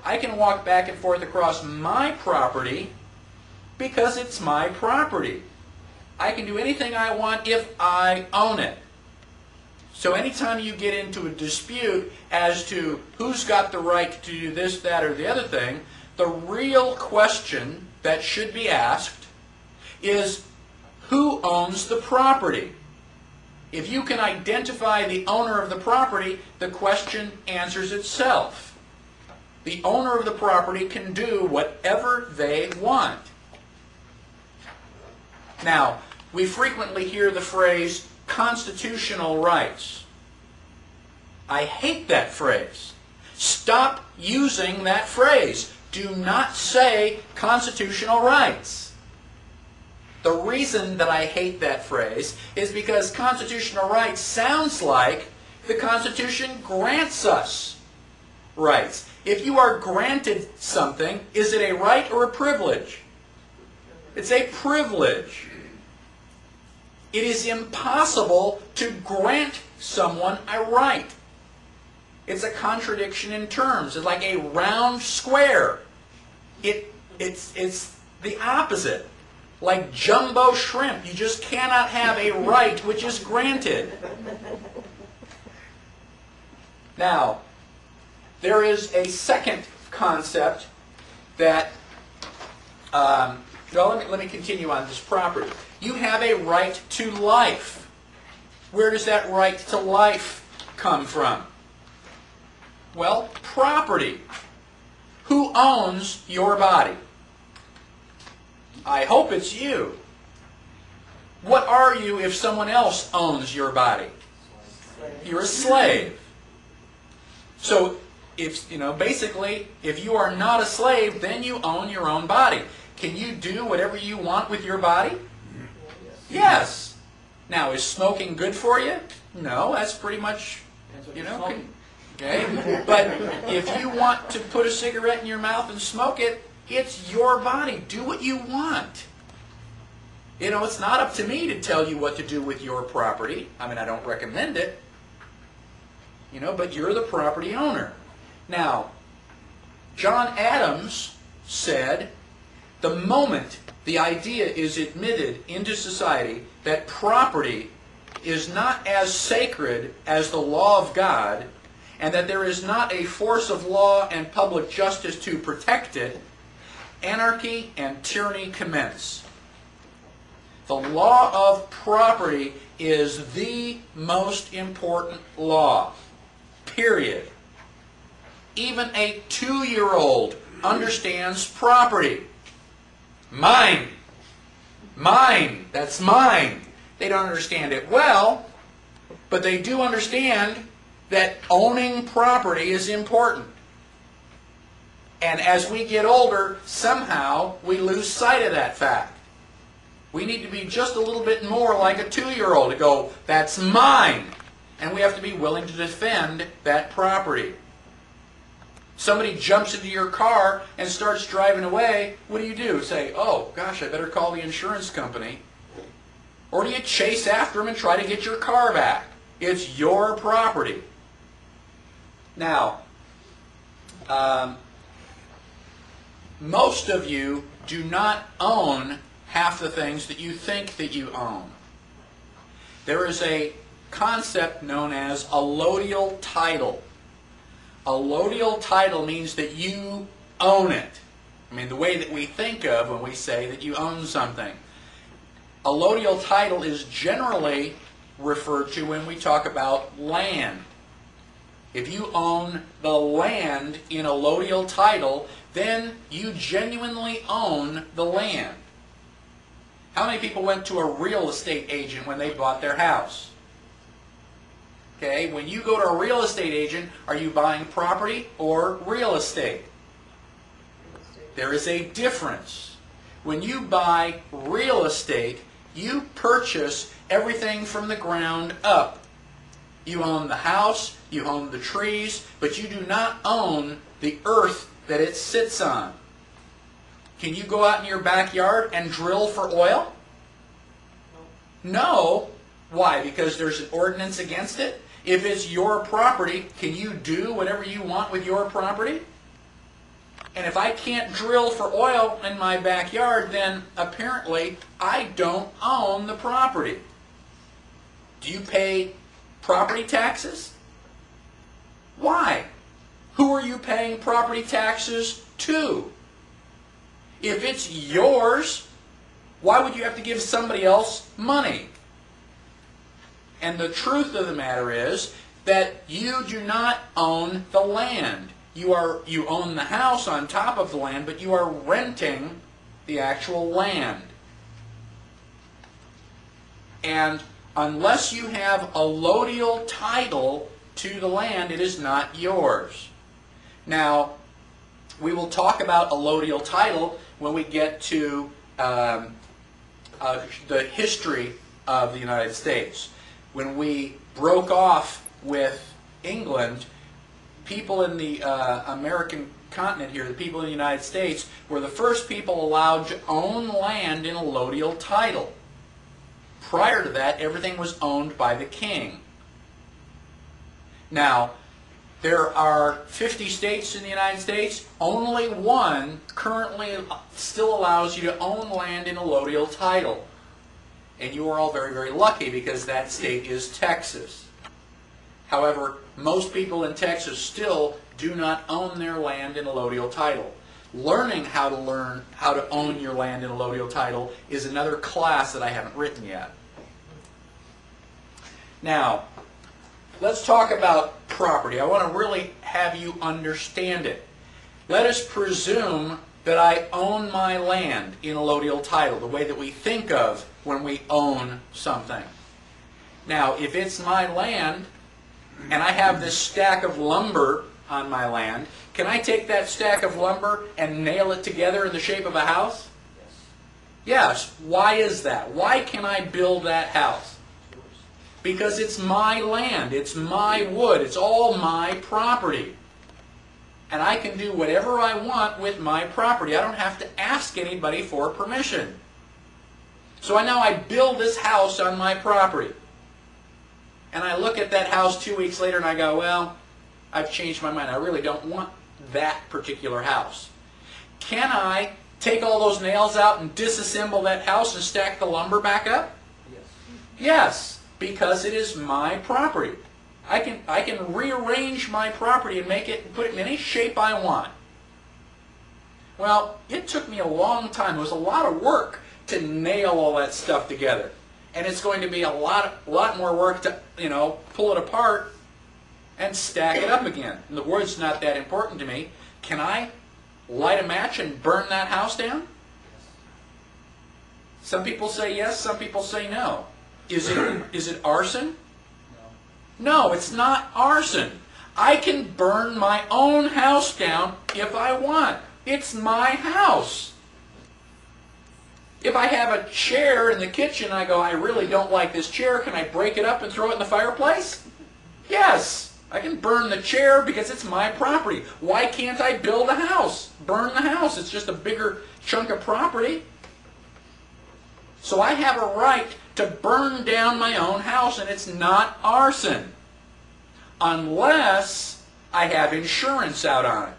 I can walk back and forth across my property because it's my property. I can do anything I want if I own it. So anytime you get into a dispute as to who's got the right to do this, that, or the other thing, the real question that should be asked is, who owns the property? If you can identify the owner of the property, the question answers itself. The owner of the property can do whatever they want. Now, we frequently hear the phrase, constitutional rights. I hate that phrase. Stop using that phrase. Do not say constitutional rights. The reason that I hate that phrase is because constitutional rights sounds like the Constitution grants us rights. If you are granted something, is it a right or a privilege? It's a privilege. It is impossible to grant someone a right. It's a contradiction in terms. It's like a round square. It's the opposite. Like jumbo shrimp. You just cannot have a right which is granted. Now, there is a second concept that, well, let me continue on this property. You have a right to life. Where does that right to life come from? Well, property. Who owns your body? I hope it's you. What are you if someone else owns your body? You're a slave. So, basically, if you are not a slave, then you own your own body. Can you do whatever you want with your body? Yes. Now, is smoking good for you? No, that's pretty much, okay. But if you want to put a cigarette in your mouth and smoke it, it's your body. Do what you want. It's not up to me to tell you what to do with your property. I mean, I don't recommend it. But you're the property owner. Now, John Adams said, the moment the idea is admitted into society that property is not as sacred as the law of God, and that there is not a force of law and public justice to protect it, anarchy and tyranny commence. The law of property is the most important law. Period. Even a 2-year-old understands property. Mine. Mine. That's mine. They don't understand it well, but they do understand that owning property is important. And as we get older, somehow we lose sight of that fact. We need to be just a little bit more like a 2-year-old to go, that's mine. And we have to be willing to defend that property. Somebody jumps into your car and starts driving away, what do? Say, oh gosh, I better call the insurance company. Or do you chase after them and try to get your car back? It's your property. Now, most of you do not own half the things that you think that you own. There is a concept known as allodial title. Allodial title means that you own it. I mean, the way that we think of when we say that you own something. Allodial title is generally referred to when we talk about land. If you own the land in allodial title, then you genuinely own the land. How many people went to a real estate agent when they bought their house? Okay, when you go to a real estate agent, are you buying property or real estate? There is a difference. When you buy real estate, you purchase everything from the ground up. You own the house, you own the trees, but you do not own the earth that it sits on. Can you go out in your backyard and drill for oil? No. Why? Because there's an ordinance against it? If it's your property, can you do whatever you want with your property? And if I can't drill for oil in my backyard, then apparently I don't own the property. Do you pay property taxes? Why? Who are you paying property taxes to? If it's yours, why would you have to give somebody else money? And the truth of the matter is that you do not own the land. You own the house on top of the land, but you are renting the actual land. And unless you have a allodial title to the land, it is not yours. Now, we will talk about allodial title when we get to the history of the United States. When we broke off with England, people in the American continent here, the people in the United States, were the first people allowed to own land in allodial title. Prior to that, everything was owned by the king. Now, there are 50 states in the United States. Only one currently still allows you to own land in allodial title. And you are all very, very lucky because that state is Texas. However, most people in Texas still do not own their land in allodial title. Learning how to own your land in allodial title is another class that I haven't written yet. Now, let's talk about property. I want to really have you understand it. Let us presume that I own my land in allodial title, the way that we think of when we own something. Now, if it's my land, and I have this stack of lumber on my land, can I take that stack of lumber and nail it together in the shape of a house? Yes. Why is that? Why can I build that house? Because it's my land. It's my wood. It's all my property. And I can do whatever I want with my property. I don't have to ask anybody for permission. So now I build this house on my property. And I look at that house 2 weeks later and I go, well, I've changed my mind. I really don't want that particular house. Can I take all those nails out and disassemble that house and stack the lumber back up? Yes. Yes, because it is my property. I can rearrange my property and put it in any shape I want. Well, it took me a long time. It was a lot of work to nail all that stuff together. And it's going to be a lot more work to, pull it apart and stack it up again. And the wood's not that important to me. Can I light a match and burn that house down? Some people say yes, some people say no. Is it arson? No, it's not arson. I can burn my own house down if I want. It's my house. If I have a chair in the kitchen, I go, I really don't like this chair. Can I break it up and throw it in the fireplace? Yes. I can burn the chair because it's my property. Why can't I build a house? Burn the house. It's just a bigger chunk of property. So I have a right to burn down my own house, and it's not arson. Unless I have insurance out on it.